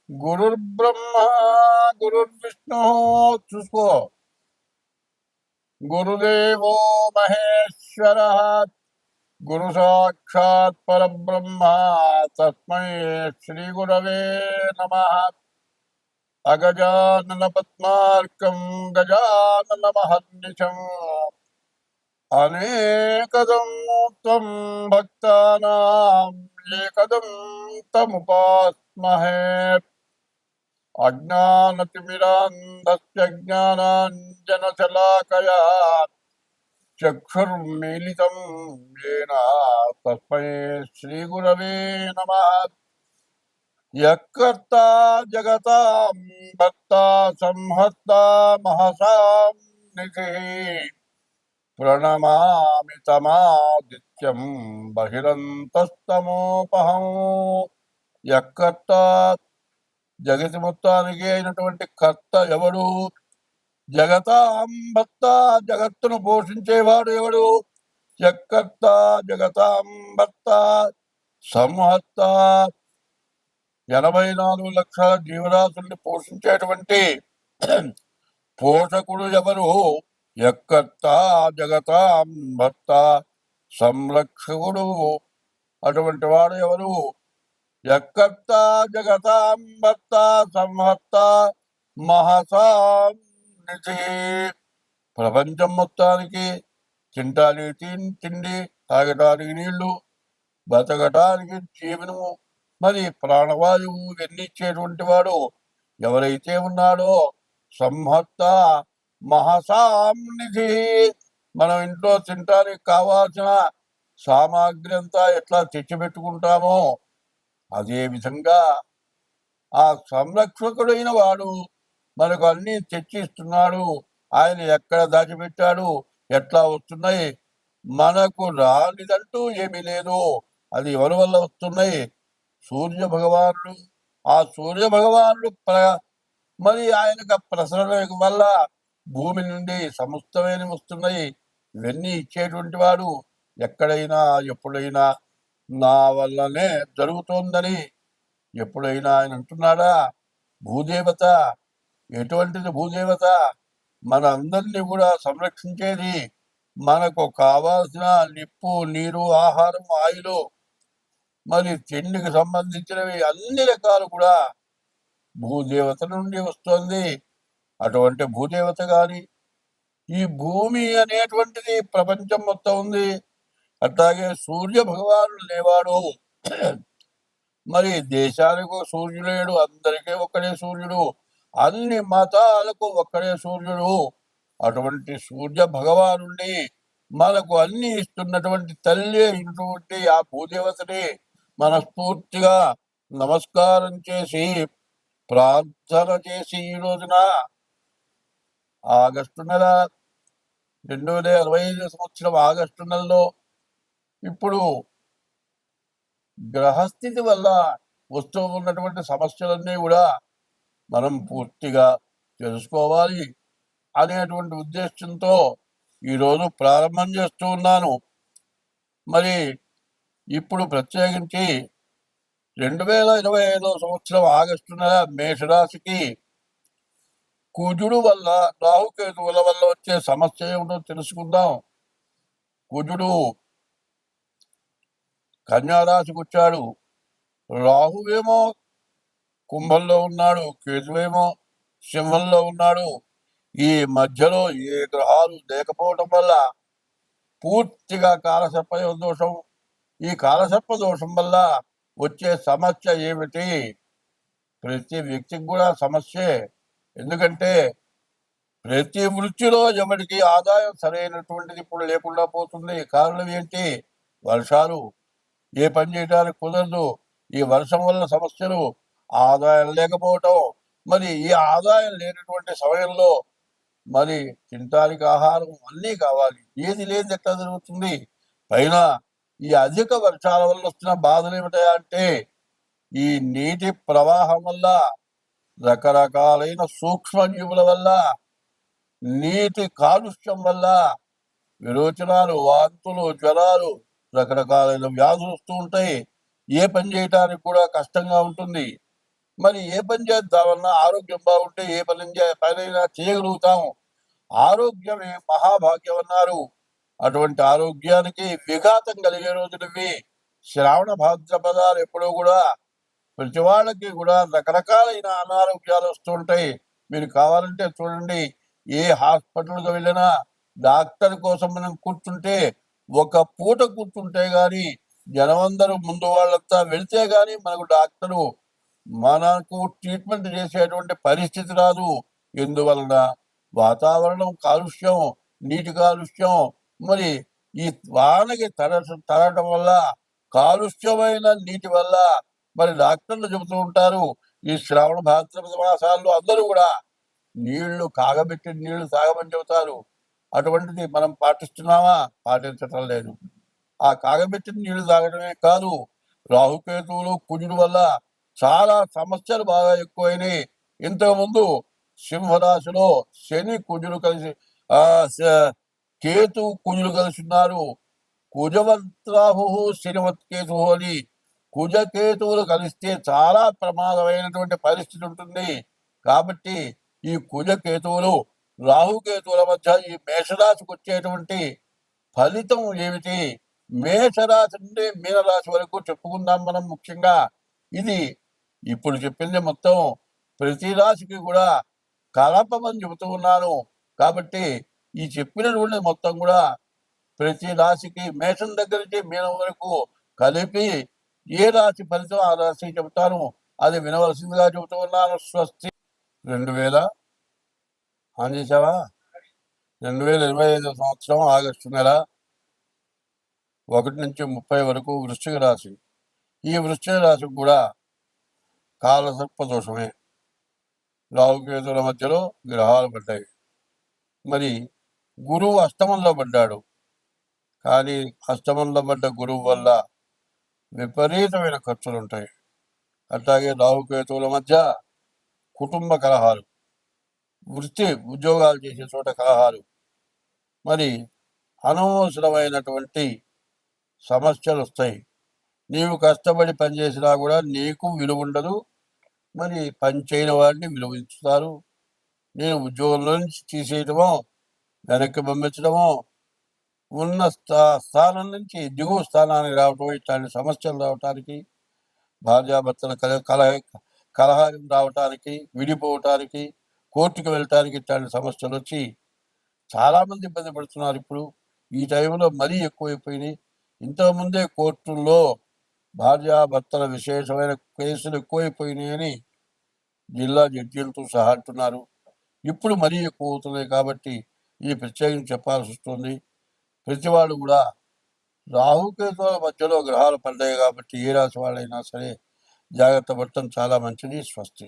గురుర్బ్రహ్మ గురుర్విష్ణు చూసుకో. గురుదేవో మహేశ్వర గురు సాక్షాత్ పరబ్రహ్మ తస్మై శ్రీ గురవే నమ. అగజానన పద్మార్కం గజానన మహర్నిశం అనేకదం త్వం భక్తానాం ఏకదం తముపాస్మహే. అజ్ఞానతిమిరాంధస్య జ్ఞానాంజనశలాకయా చక్షుర్మీలితం येन తస్మై శ్రీగురవే నమః. యఃకర్తా జగతాం భర్తా సంహర్తా మహసాం నిధిః ప్రణమామి తమాదిత్యం బహిరంతస్తమోపహం. యఃకర్తా జగతి మొత్తానికి అయినటువంటి కర్త ఎవడు? జగతాం భర్త జగత్తును పోషించేవాడు ఎవడు? యఃకర్త జగతాం భర్త సంహర్త 84 లక్షల జీవరాశుల్ని పోషించేటువంటి పోషకుడు ఎవరు? యఃకర్త జగతాం భర్త సంరక్షకుడు అటువంటి వాడు ఎవరు? యఃకర్త జగతాం భర్త సంహర్త మహసాం నిధి. ప్రపంచం మొత్తానికి తినటానికి తిండి, తాగటానికి నీళ్లు, బతకటానికి జీవనము, మరి ప్రాణవాయువు ఇవన్నీ ఇచ్చేటువంటి వాడు ఎవరైతే ఉన్నాడో సంహర్త మహసాం నిధి. మనం ఇంట్లో తినటానికి కావాల్సిన సామాగ్రి అంతా ఎట్లా తెచ్చిపెట్టుకుంటామో అదే విధంగా ఆ సంరక్షకుడైన వాడు మనకు అన్ని తెచ్చిస్తున్నాడు. ఆయన ఎక్కడ దాచిపెట్టాడు, ఎట్లా వస్తున్నాయి, మనకు రానిదంటూ ఏమీ లేదు. అది ఎవరి వల్ల వస్తున్నాయి? సూర్య భగవానుడు. ఆ సూర్య భగవానుడు మరి ఆయనకు ప్రసరణ వల్ల భూమి నుండి సమస్తమైన వస్తున్నాయి. ఇవన్నీ ఇచ్చేటువంటి వాడు ఎక్కడైనా ఎప్పుడైనా నా వల్లనే జరుగుతోందని ఎప్పుడైనా ఆయన అంటున్నాడా? భూదేవత ఎటువంటిది? భూదేవత మన అందరినీ కూడా సంరక్షించేది. మనకు కావాల్సిన నిప్పు, నీరు, ఆహారం, ఆయిలు, మరి తిండికి సంబంధించినవి అన్ని రకాలు కూడా భూదేవత నుండి వస్తుంది. అటువంటి భూదేవత గాని ఈ భూమి అనేటువంటిది ప్రపంచం మొత్తం ఉంది. అట్లాగే సూర్య భగవానుడు లేవాడు. మరి దేశాలకు సూర్యులేడు, అందరికీ ఒక్కడే సూర్యుడు, అన్ని మతాలకు ఒక్కడే సూర్యుడు. అటువంటి సూర్య భగవానుండి మనకు అన్ని ఇస్తున్నటువంటి తల్లి అయినటువంటి ఆ భూదేవతని మనస్ఫూర్తిగా నమస్కారం చేసి ప్రార్థన చేసి ఈ రోజున ఆగస్టు నెల 2025 సంవత్సరం ఆగస్టు నెలలో ఇప్పుడు గ్రహస్థితి వల్ల వస్తూ ఉన్నటువంటి సమస్యలన్నీ కూడా మనం పూర్తిగా తెలుసుకోవాలి అనేటువంటి ఉద్దేశంతో ఈరోజు ప్రారంభం చేస్తూ ఉన్నాను. మరి ఇప్పుడు ప్రత్యేకించి 2025 సంవత్సరం ఆగస్టు నెల మేషరాశికి కుజుడు వల్ల, రాహుకేతువుల వల్ల వచ్చే సమస్య ఏమిటో తెలుసుకుందాం. కుజుడు కన్యారాశికి వచ్చాడు. రాహువేమో కుంభంలో ఉన్నాడు, కేతువేమో సింహంలో ఉన్నాడు. ఈ మధ్యలో ఏ గ్రహాలు లేకపోవటం వల్ల పూర్తిగా కాలసర్ప దోషం. ఈ కాలసర్ప దోషం వల్ల వచ్చే సమస్య ఏమిటి? ప్రతి వ్యక్తికి కూడా సమస్యే. ఎందుకంటే ప్రతి వృత్తిలో ఎవరికి ఆదాయం సరైనటువంటిది ఇప్పుడు లేకుండా పోతుంది. కారణం ఏంటి? వర్షాలు. ఏ పని చేయడానికి కుదరదు. ఈ వర్షం వల్ల సమస్యలు, ఆదాయం లేకపోవటం. మరి ఈ ఆదాయం లేనటువంటి సమయంలో మరి తినటానికి ఆహారం అన్నీ కావాలి. ఏది లేని ఎట్లా జరుగుతుంది? పైన ఈ అధిక వర్షాల వల్ల వస్తున్న బాధలు ఏమిటాయంటే ఈ నీటి ప్రవాహం వల్ల, రకరకాలైన సూక్ష్మజీవుల వల్ల, నీటి కాలుష్యం వల్ల విరోచనాలు, వాంతులు, జ్వరాలు, రకరకాలైన వ్యాధులు వస్తూ ఉంటాయి. ఏ పని చేయటానికి కూడా కష్టంగా ఉంటుంది. మరి ఏ పని చేద్దామన్నా ఆరోగ్యం బాగుంటే ఏ పనైనా చేయగలుగుతాము. ఆరోగ్యమే మహాభాగ్యం అన్నారు. అటువంటి ఆరోగ్యానికి విఘాతం కలిగే రోజులవి. శ్రావణ భాద్రపదాలు ఎప్పుడూ కూడా ప్రతి వాళ్ళకి కూడా రకరకాలైన అనారోగ్యాలు వస్తుంటాయి. మీరు కావాలంటే చూడండి, ఏ హాస్పిటల్కి వెళ్ళినా డాక్టర్ కోసం మనం కూర్చుంటే, ఒక పూట కూర్చుంటే గాని జనమందరూ ముందు వాళ్ళంతా వెళితే గాని మనకు ట్రీట్మెంట్ చేసేటువంటి పరిస్థితి రాదు. ఎందువలన వాతావరణం కాలుష్యం, నీటి కాలుష్యం, మరి ఈ వానకి తడటం వల్ల, కాలుష్యమైన నీటి వల్ల మరి డాక్టర్లు చెబుతూ ఉంటారు, ఈ శ్రావణ భాద్రపద మాసాల్లో అందరూ కూడా కాగబెట్టిన నీళ్లు తాగమని చెబుతారు. అటువంటిది మనం పాటిస్తున్నామా? పాటించటం లేదు. ఆ కాగబెట్టిన నీళ్లు తాగడమే కాదు, రాహుకేతువులు కుజుడు వల్ల చాలా సమస్యలు బాగా ఎక్కువైనాయి. ఇంతకుముందు సింహరాశిలో శని కుజులు కలిసి కేతు కుజులు కలిసి ఉన్నారు. కుజవత్రాహు శనివత్ కేతు అని కుజకేతువులు కలిస్తే చాలా ప్రమాదమైనటువంటి పరిస్థితి ఉంటుంది. కాబట్టి ఈ కుజకేతువులు రాహుకేతువుల మధ్య ఈ మేషరాశికి వచ్చేటువంటి ఫలితం ఏమిటి? మేషరాశి నుండి మీనరాశి వరకు చెప్పుకుందాం మనం. ముఖ్యంగా ఇది ఇప్పుడు చెప్పింది మొత్తం ప్రతి రాశికి కూడా కలపమని చెబుతూ ఉన్నాను. కాబట్టి ఈ చెప్పినటువంటి మొత్తం కూడా ప్రతి రాశికి మేషం దగ్గర నుంచి మీనం వరకు కలిపి ఏ రాశి ఫలితం ఆ రాశి చెబుతాను. అది వినవలసిందిగా చెబుతూ ఉన్నాను. స్వస్తి. 2000 ఆన్ చేసావా? 2025 సంవత్సరం ఆగస్టు నెల 1 నుంచి 30 వరకు వృశ్చిక రాశి. ఈ వృశ్చిక రాశికి కూడా కాలసర్ప దోషమే. రాహుకేతుల మధ్యలో గ్రహాలు పడ్డాయి. మరి గురువు అష్టమంలో పడ్డాడు. కానీ అష్టమంలో పడ్డ గురువు వల్ల విపరీతమైన ఖర్చులు ఉంటాయి. అట్లాగే రాహుకేతువుల మధ్య కుటుంబ కలహాలు, ఉద్యోగాలు చేసే చోట కలహాలు, మరి అనవసరమైనటువంటి సమస్యలు వస్తాయి. నీవు కష్టపడి పనిచేసినా కూడా నీకు విలువ ఉండదు. మరి పని చేయని వాడిని విలువిస్తారు. నేను ఉద్యోగంలో నుంచి తీసేయటమో, వెనక్కి పంపించడమో, ఉన్న స్థానం నుంచి దిగువ స్థానానికి రావటం, ఇట్లాంటి సమస్యలు రావటానికి, భార్యాభర్తల కలహారం రావటానికి, విడిపోవటానికి, కోర్టుకు వెళ్ళటానికి ఇట్లాంటి సమస్యలు వచ్చి చాలామంది ఇబ్బంది పడుతున్నారు. ఇప్పుడు ఈ టైంలో మరీ ఎక్కువైపోయినాయి. ఇంతకుముందే కోర్టుల్లో భార్యాభర్తల విశేషమైన కేసులు ఎక్కువైపోయినాయని జిల్లా జడ్జీలతో సహా అంటున్నారు. ఇప్పుడు మరీ ఎక్కువ అవుతున్నాయి. కాబట్టి ఇది ప్రత్యేకించి చెప్పాల్సి వస్తుంది. ప్రతివాడు కూడా రాహుకేతువుల మధ్యలో గ్రహాలు పడ్డాయి కాబట్టి ఏ రాశి వాళ్ళైనా సరే జాగ్రత్త పడటం చాలా మంచిది. స్వస్తి.